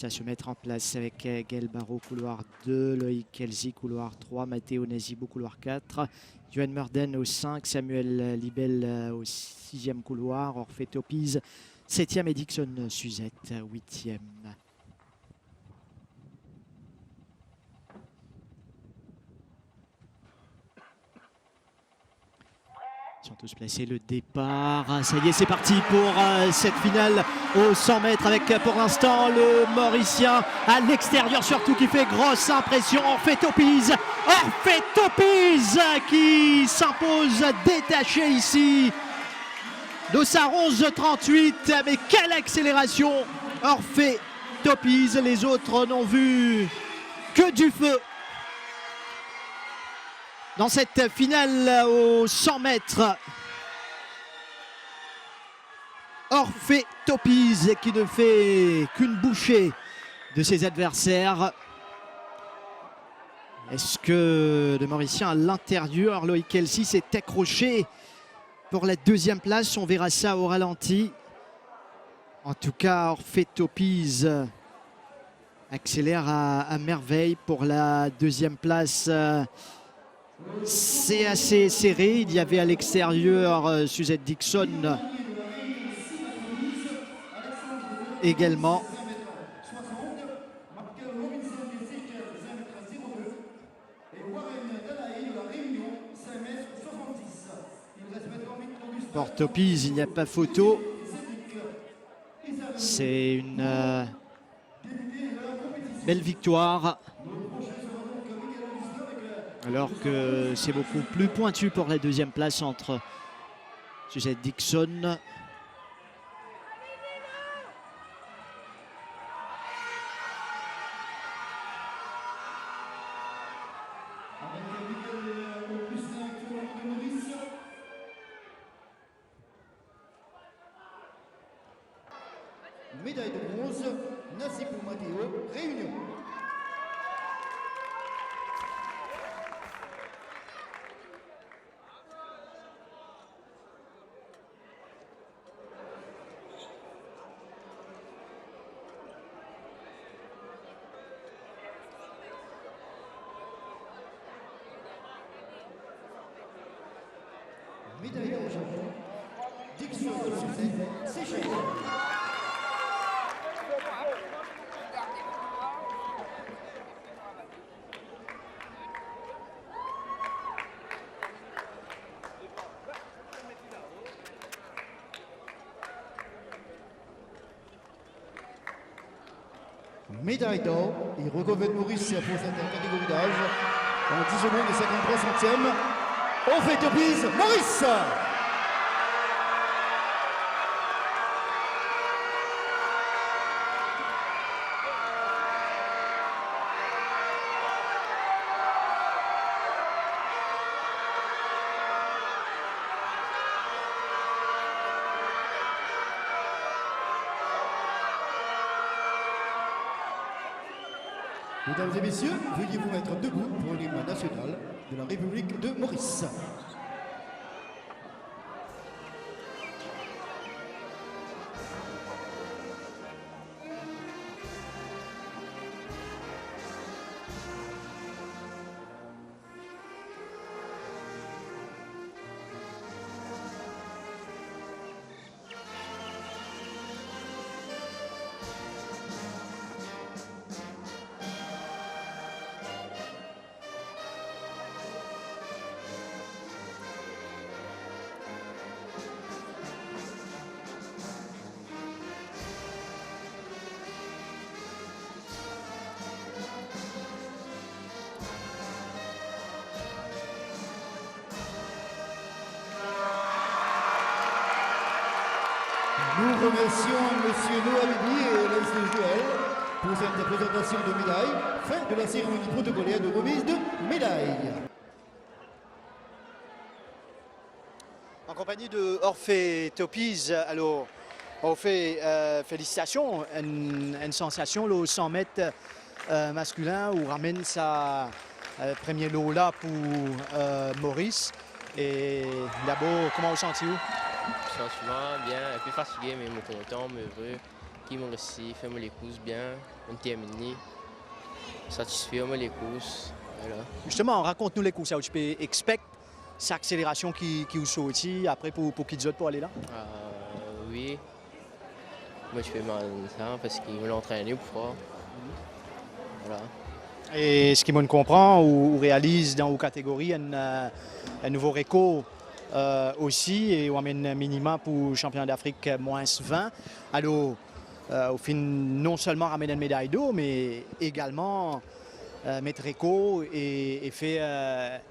va se mettre en place avec Gaël Barraud, couloir 2, Loïc Elzy, couloir 3, Matteo Nasibo, couloir 4, Johan Murden au 5, Samuel Libel au 6e couloir, Orphée Topiz 7e et Dixon Suzette 8e. Ils sont tous placés, le départ, ça y est, c'est parti pour cette finale aux 100 mètres avec pour l'instant le Mauricien à l'extérieur surtout qui fait grosse impression, Orphée Topiz qui s'impose détaché ici de sa 11,38, mais quelle accélération Orphée Topiz, les autres n'ont vu que du feu dans cette finale aux 100 mètres. Orphée Topiz qui ne fait qu'une bouchée de ses adversaires. Est-ce que le Mauricien à l'intérieur, Loïc Elzy s'est accroché pour la 2e place? On verra ça au ralenti. En tout cas, Orphée Topiz accélère à merveille pour la 2e place. C'est assez serré. Il y avait à l'extérieur Suzette Dixon également. Pour Topiz, il n'y a pas photo. C'est une belle victoire. Alors que c'est beaucoup plus pointu pour la 2e place entre Suzette Dixon . Médaille de bronze, Nasibo Matteo, Réunion. Médaille d'argent, Dixon Suzette, Seychelles. Médaille d'or et recouvert de Maurice pour cette catégorie d'âge en 10 secondes et 53 centièmes. Orphée Topiz, Maurice. Mesdames et messieurs, veuillez vous mettre debout pour l'hymne national de la République de Maurice. Nous remercions M. Noaldi et Leslie Joël pour cette présentation de médailles. Fin de la cérémonie protocolaire de remise de médailles. En compagnie de Orphée Topiz, alors Orphée, félicitations, une sensation là, au 100 mètres masculin où ramène sa premier lot là pour Maurice. Et d'abord, comment vous sentez-vous? Je sens souvent bien, un peu fatigué, mais content, mais heureux. tranquille, moi aussi, fais les courses bien, on termine, satisfait, moi les courses, voilà. Justement, raconte-nous les courses. Tu peux expect cette accélération qui vous sortit après pour qu'ils autres pour aller là. Oui, moi je fais mal ça parce qu'ils veulent entraîner pour fort. Voilà. Et ce qui me comprend ou réalise dans vos catégories un nouveau record aussi et on amène un minima pour le championnat d'Afrique moins 20. Alors, au fin, non seulement ramener une médaille d'or, mais également mettre record et faire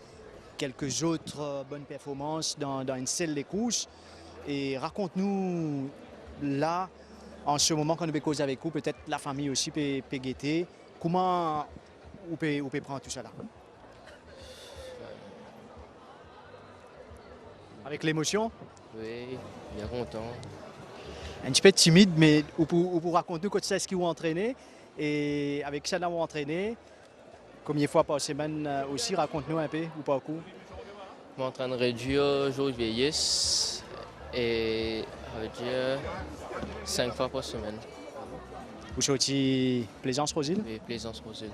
quelques autres bonnes performances dans une seule des courses. Et raconte-nous là, en ce moment, quand nous cause avec vous, peut-être la famille aussi peut guetter. Comment on peut prendre tout ça là? Avec l'émotion? Oui, bien content. Un petit peu timide, mais on peut raconter quoi de ça, ce qu'ils ont entraîné. Et avec ça, là, on entraîné. Combien de fois par semaine aussi, raconte-nous un peu ou pas coup. Je suis en train de réduire le jour de vieillesse et ça veut dire 5 fois par semaine. Vous sorti Plaisance Rosile? Et Plaisance Roselle.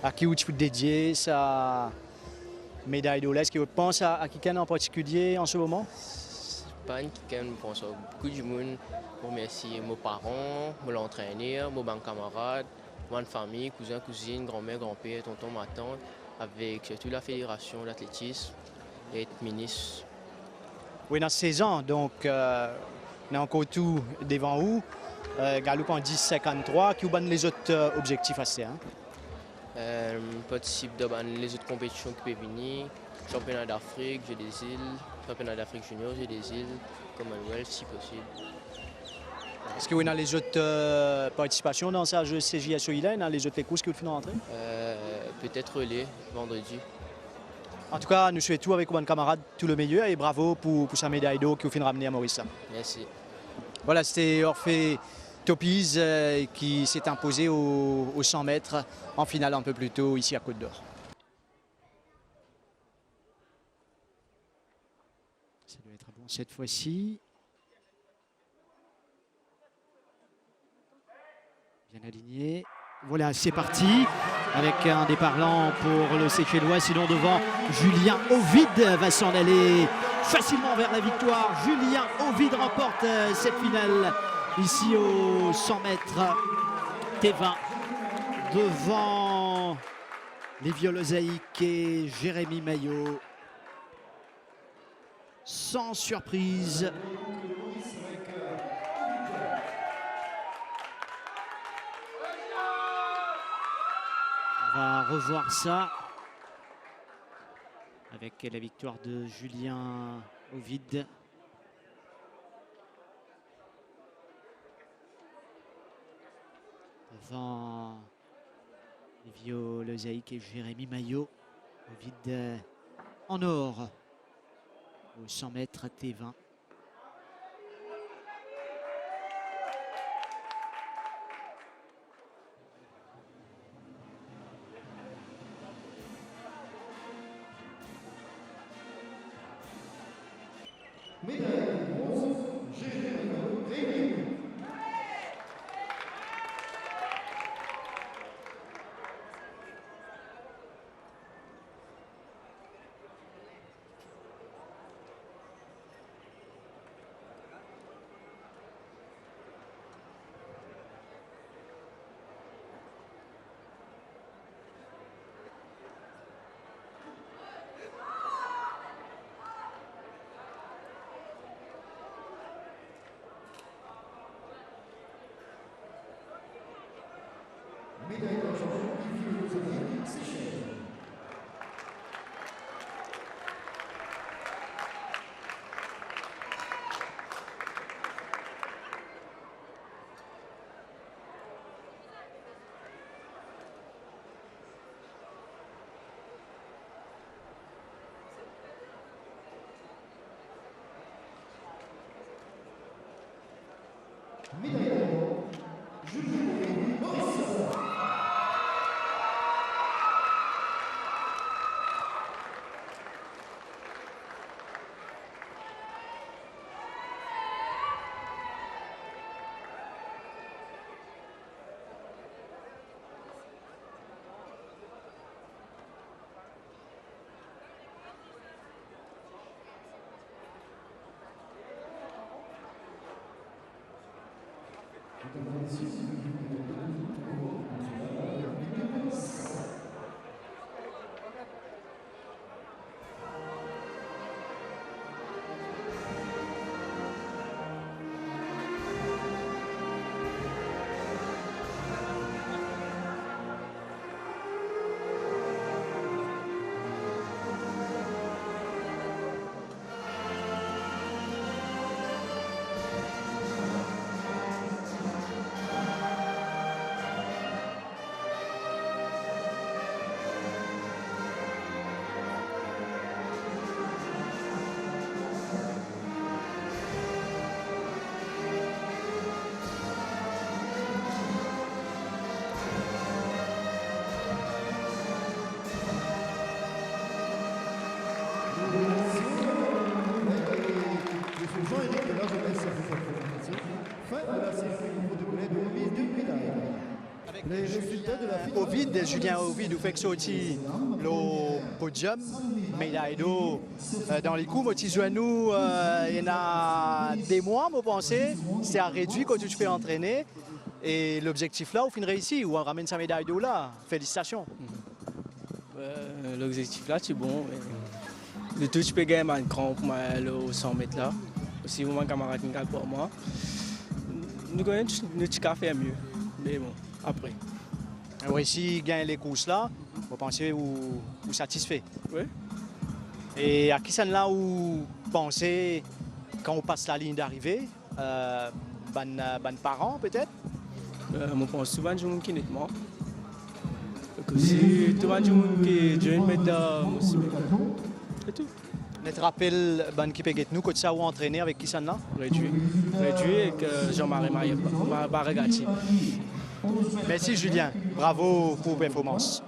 À qui tu peux dédier sa médaille d'or? Est-ce que tu penses à quelqu'un en particulier en ce moment? Pas une qui pense à beaucoup de monde. Je remercie mes parents, mon entraîneur, mes camarades, ma famille, cousins, cousines, grand-mère, grand-père, tonton, ma tante, avec surtout la fédération d'athlétisme et être ministre. Oui, dans 16 ans, donc on a encore tout devant vous. Galop en 10,53, qui ont les autres objectifs à ça? Participe dans les autres compétitions qui peuvent venir. Championnat d'Afrique, Jeux des îles, championnat d'Afrique junior, Jeux des îles, Commonwealth si possible. Est-ce que vous avez les autres participations dans ça, jeu CJSOI, dans les autres courses que vous faites rentrer? Peut-être relais vendredi. En tout cas, nous souhaitons avec mon camarade tout le meilleur et bravo pour sa médaille d'or que vous faites ramener à Maurice. Merci. Voilà, c'était Orphée Topiz qui s'est imposé aux 100 mètres en finale un peu plus tôt ici à Côte d'Or. Ça doit être bon cette fois-ci. Bien aligné. Voilà, c'est parti. Avec un départ lent pour le Séchellois. Sinon devant, Julien Ovid va s'en aller facilement vers la victoire. Julien Ovid remporte cette finale ici aux 100 mètres T20 devant les Violosaïques et Jérémy Maillot. Sans surprise. On va revoir ça avec la victoire de Julien Ovid. Devant les Violosaïques et Jérémy Maillot. Ovid en or aux 100 mètres T20. Les résultats de la finale. Ovid, Julien Ovid, vous fait sorti le podium, médaille d'eau dans les coups. Moi, nous, il y en a des mois, moi, pensais, c'était à réduire quand tu fais entraîner. Et l'objectif là, au fin de réussir, où on ramène sa médaille d'eau là. Félicitations. L'objectif là, c'est bon. De tout, je peux gagner un grand pour aller au 100 mètres là. Aussi, mon camarade qui gagne pour moi. Nous connaissons qu'à faire mieux. Mais bon, après. Réussir, gagner les courses là, vous pensez ou satisfait. Oui. Et à qui ça là où pensez quand on passe la ligne d'arrivée, ban parents peut-être? Je pense souvent que je suis nettement. Si tout le monde qui est jeune, c'est tout. Vous rappelle ban qui peut nous quand ça ou entraîner avec qui ça là? Réduit et que Jean-Marie Barregati. Merci Julien, bravo pour performance.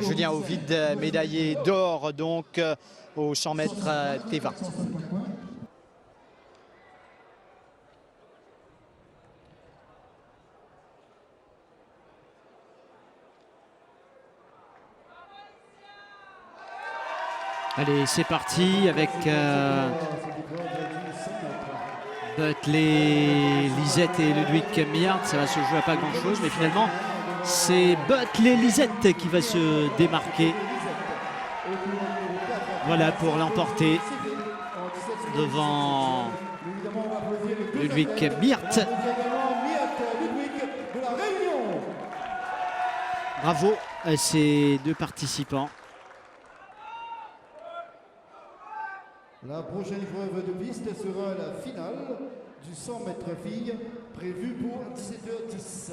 Julien Ovid, médaillé d'or donc aux 100 mètres T20. Allez, c'est parti avec Butley, Lisette et Ludwig Miart. Ça va se jouer à pas grand-chose, mais finalement, c'est Butley Lisette qui va se démarquer. Voilà, pour l'emporter devant Ludwig Miart. Bravo à ces deux participants. La prochaine épreuve de piste sera la finale du 100 mètres filles prévue pour 17h10.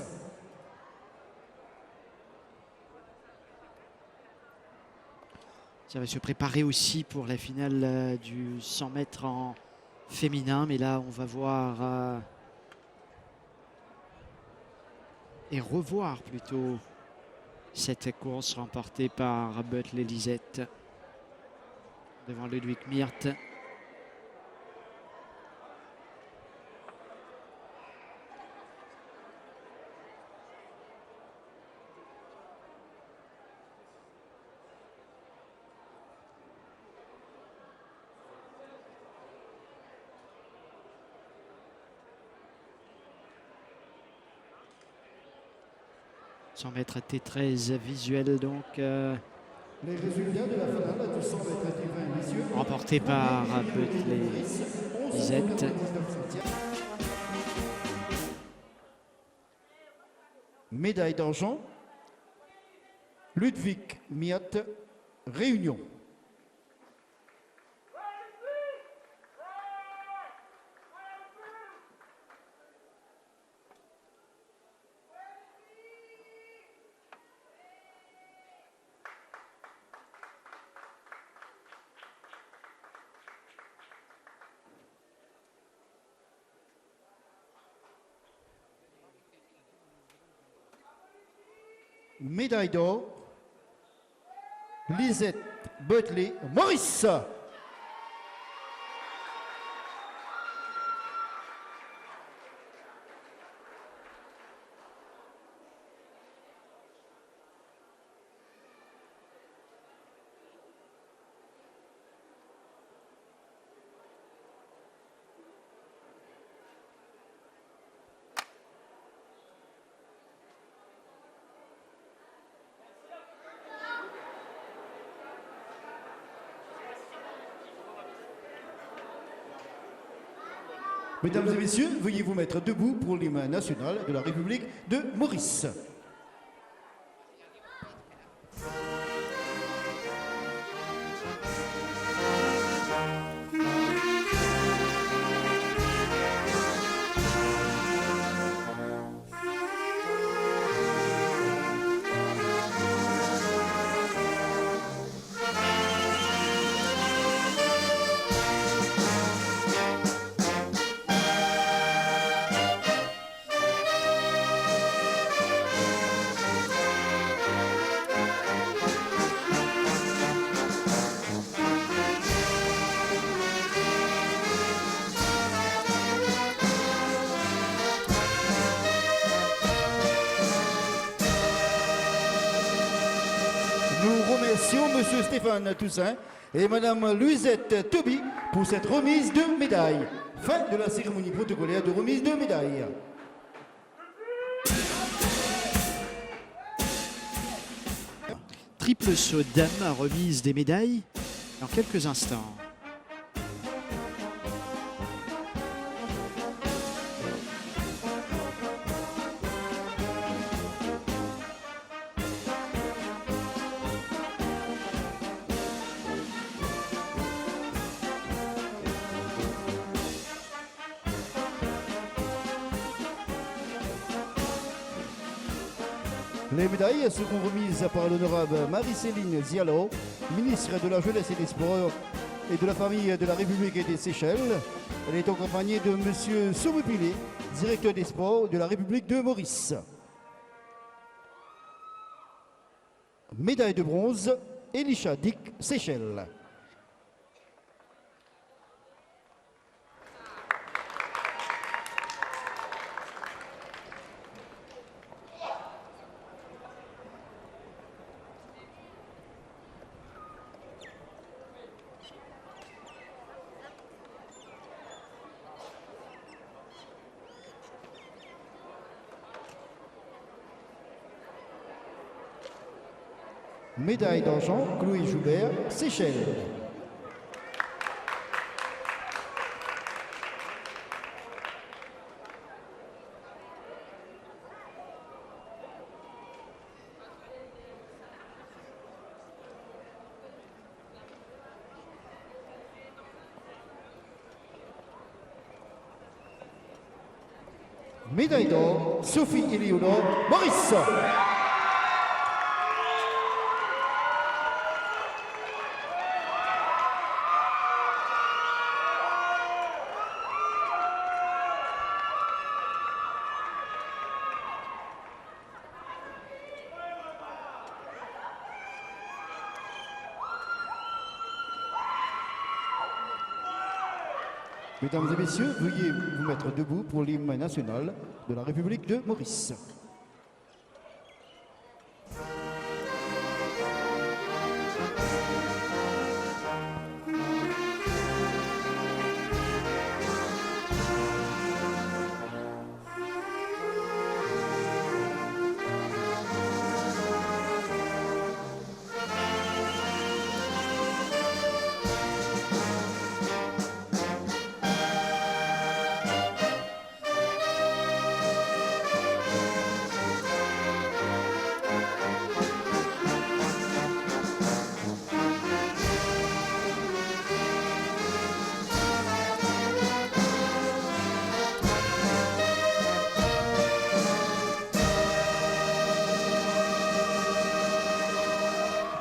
Ça va se préparer aussi pour la finale du 100 mètres en féminin. Mais là, on va voir et revoir plutôt cette course remportée par Butley Lisette devant Ludwig Miart. 100 mètres T13 visuel donc. Les résultats de la finale du 100 mètres T20 messieurs. Remporté par Butley Lisette. Médaille d'argent, Ludwig Miat, Réunion. Médaille d'or, Lisette Butley Maurice. Mesdames et messieurs, veuillez vous mettre debout pour l'hymne national de la République de Maurice. monsieur Stéphane Toussaint et madame Louisette Toby pour cette remise de médailles. Fin de la cérémonie protocolaire de remise de médailles. Triple saut d'âme, remise des médailles dans quelques instants. Les médailles seront remises par l'honorable Marie-Céline Zialo, ministre de la Jeunesse et des Sports et de la Famille de la République des Seychelles. Elle est accompagnée de M. Soumupilé, directeur des Sports de la République de Maurice. Médaille de bronze, Elisha Dick, Seychelles. Médaille d'argent, Chloé Joubert, Seychelles. Médaille d'or, Sophie Éléonore, Maurice. Mesdames et messieurs, veuillez vous mettre debout pour l'hymne national de la République de Maurice.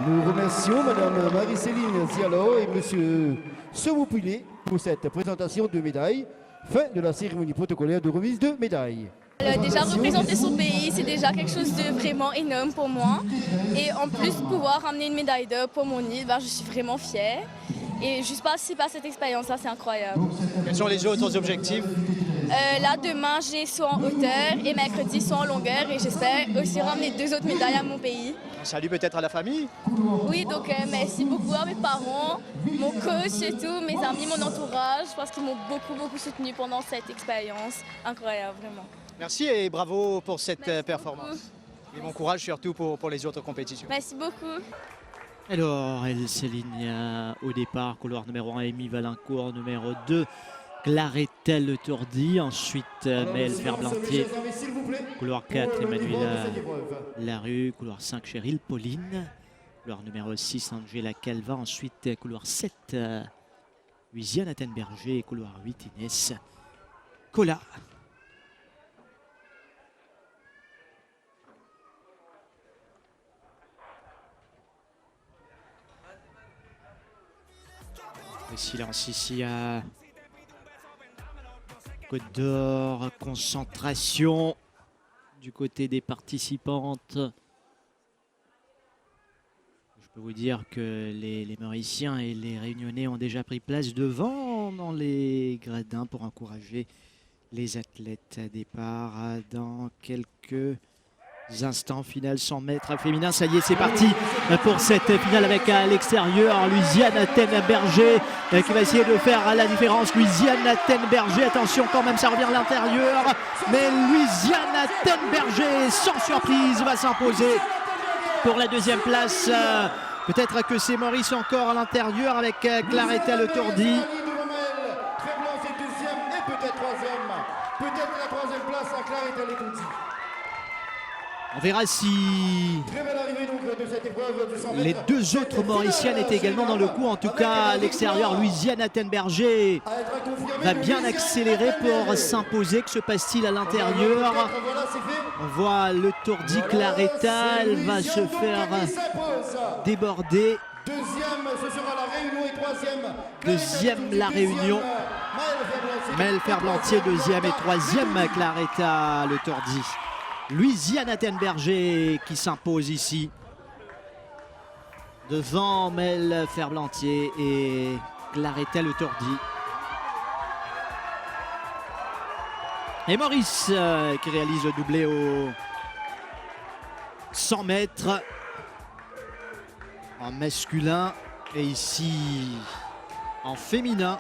Nous remercions Madame Marie-Céline Zialo et Monsieur Soumupilé pour cette présentation de médailles. Fin de la cérémonie protocolaire de remise de médailles. Déjà représenter son pays, c'est déjà quelque chose de vraiment énorme pour moi. Et en plus, pouvoir ramener une médaille d'or pour mon île, je suis vraiment fière. Et juste participer à cette expérience-là, c'est incroyable. Quels sont les autres objectifs? Là, demain, j'ai saut en hauteur et mercredi, saut en longueur. Et j'espère aussi ramener 2 autres médailles à mon pays. Un salut peut-être à la famille? Oui, donc merci beaucoup à mes parents, mon coach et tout, mes amis, mon entourage, parce qu'ils m'ont beaucoup soutenu pendant cette expérience. Incroyable, vraiment. Merci et bravo pour cette Merci performance. beaucoup. Et bon courage surtout pour les autres compétitions. Merci beaucoup. Alors, elle s'aligne au départ, couloir numéro 1, Amy Valincourt, numéro 2, Claretel Tourdi, ensuite Mel Ferblantier, couloir 4, Emmanuela Larue, couloir 5, Cheryl Pauline, couloir numéro 6, Angela Calva, ensuite couloir 7, Louisiane Attenberger, couloir 8, Inès Cola. Le silence ici à Côte d'Or, concentration du côté des participantes. Je peux vous dire que les Mauriciens et les Réunionnais ont déjà pris place devant dans les gradins pour encourager les athlètes à départ dans quelques instants, finale 100 mètres féminin. Ça y est, c'est parti pour cette finale avec à l'extérieur Louisiane Athènes-Berger qui va essayer de faire la différence. Louisiane Athènes-Berger, attention quand même, ça revient à l'intérieur. Mais Louisiane Athènes-Berger, sans surprise, va s'imposer pour la deuxième place. Peut-être que c'est Maurice encore à l'intérieur avec Claretta Le Tourdi. Peut-être la troisième place à Claretta Le Tourdi. On verra si les deux autres Mauriciennes étaient également dans le coup. En tout cas, à l'extérieur, Louisiane Athènes-Berger va bien accélérer pour s'imposer. Que se passe-t-il à l'intérieur? On voit Le Tourdi, Claretta, elle va se faire déborder. Deuxième, La Réunion. Maëlle Ferblantier, deuxième et troisième, Claretta Le Tourdi. Louisiane Athènes-Berger qui s'impose ici devant Maëlle Ferblantier et Claretta Le Tourdi. Et Maurice qui réalise le doublé au 100 mètres en masculin et ici en féminin.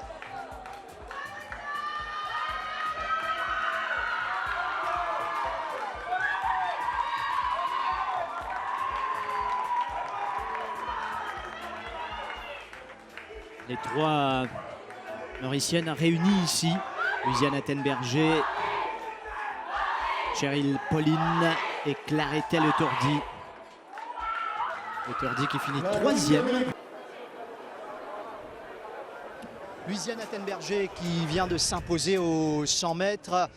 Les trois Mauriciennes réunies ici. Louisiane Athènes-Berger, Cheryl Pauline et Claretta Le Tourdi. Le Tourdi qui finit troisième. Louisiane Athènes-Berger qui vient de s'imposer aux 100 mètres.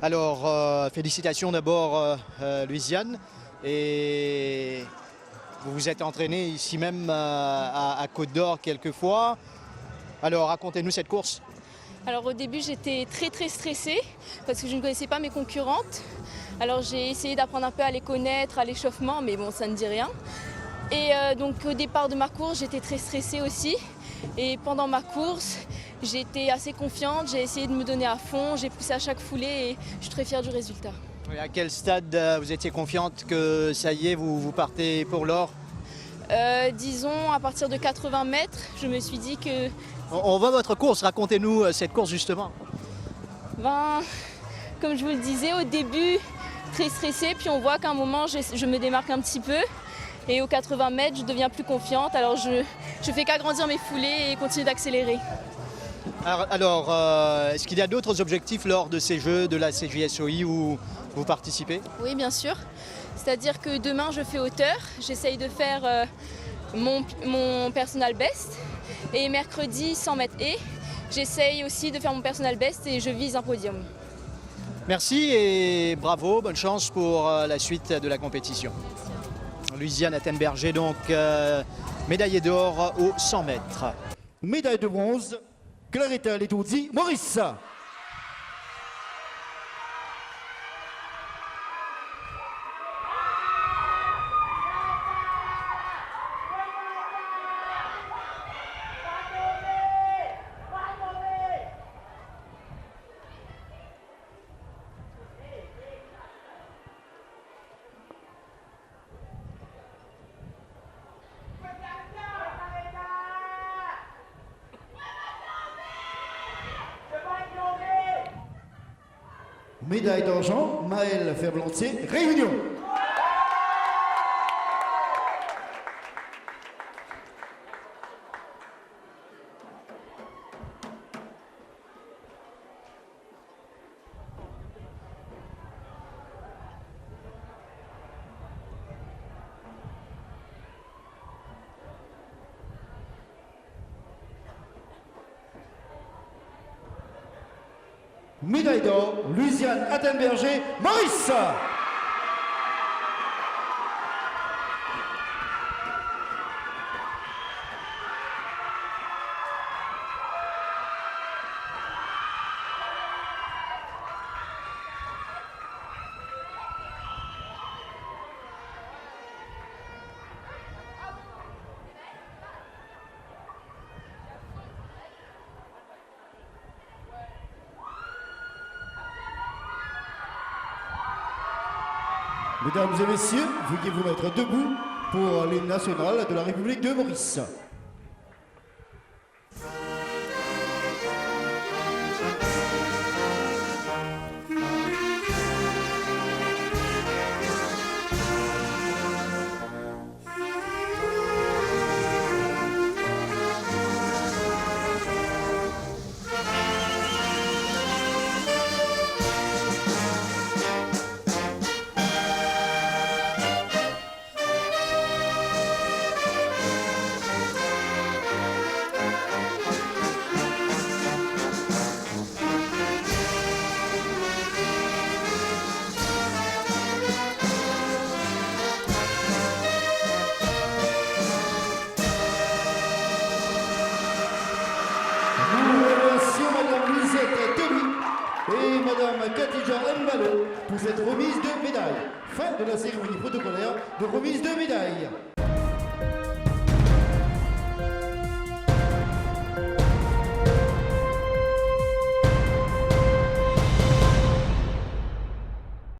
Alors, félicitations d'abord Louisiane. Et vous vous êtes entraîné ici même à Côte d'Or quelques fois. Alors, racontez-nous cette course. Alors au début j'étais très stressée parce que je ne connaissais pas mes concurrentes. Alors j'ai essayé d'apprendre un peu à les connaître, à l'échauffement, mais bon ça ne dit rien. Et donc au départ de ma course j'étais très stressée aussi. Et pendant ma course j'étais assez confiante, j'ai essayé de me donner à fond, j'ai poussé à chaque foulée et je suis très fière du résultat. Et à quel stade vous étiez confiante que ça y est, vous partez pour l'or? Disons à partir de 80 mètres, je me suis dit que... On voit votre course, racontez-nous cette course justement. Ben, comme je vous le disais, au début, très stressée, puis on voit qu'à un moment, je me démarque un petit peu. Et aux 80 mètres, je deviens plus confiante, alors je fais qu'agrandir mes foulées et continuer d'accélérer. Alors est-ce qu'il y a d'autres objectifs lors de ces Jeux de la CJSOI où vous participez? Oui, bien sûr. C'est-à-dire que demain, je fais hauteur, j'essaye de faire mon personal best. Et mercredi, 100 mètres et j'essaye aussi de faire mon personal best et je vise un podium. Merci et bravo, bonne chance pour la suite de la compétition. Louisiane Athènes-Berger, donc médaillée d'or aux 100 mètres. Médaille de bronze, Claretta Le Tourdi, Maurice. Médaille d'argent, Maëlle Ferblantier, Réunion. Médaille d'or, Louisiane Athènes-Berger, Maurice. Mesdames et messieurs, veuillez vous mettre debout pour l'hymne national de la République de Maurice. Et Madame Katija Mbalo pour cette remise de médaille. Fin de la cérémonie protocolaire de remise de médaille.